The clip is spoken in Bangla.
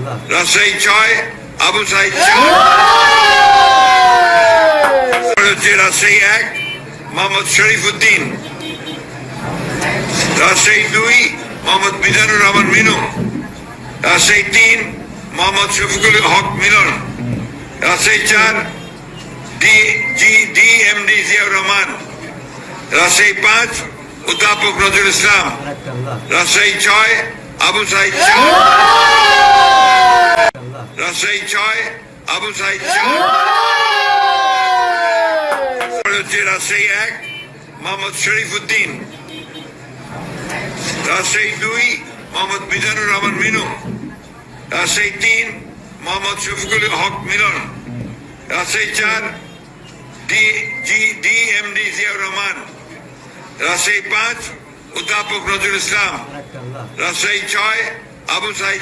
রাজশাহী 6 আবু সাইদ 4 রাজশাহী 1 মোহাম্মদ শরীফুদ্দিন, রাজশাহী 2 মোহাম্মদ মিজানুর রহমান মিনু, রাজশাহী 3 মোহাম্মদ শফিকুল হক মিলন, রাজশাহী 4 DMD জিয়াউর রহমান, রাজশাহী 5 অধ্যাপক নজরুল ইসলাম, রাজশাহী 6 আবু সাইদ, রাজশাহী 6 আবু সাইদ, রাজশাহী 1 মোহাম্মদ শরীফুদ্দিন, রাজশাহী 2 মোহাম্মদ মিজানুর রহমান মিনু, রাজশাহী 3 মোহাম্মদ শফিকুল হক মিলন, রাজশাহী 4 DMD জিয়াউর রহমান, রাজশাহী 5 অধ্যাপক নজরুল ইসলাম, রাজশাহী 6 আবু সাইদ।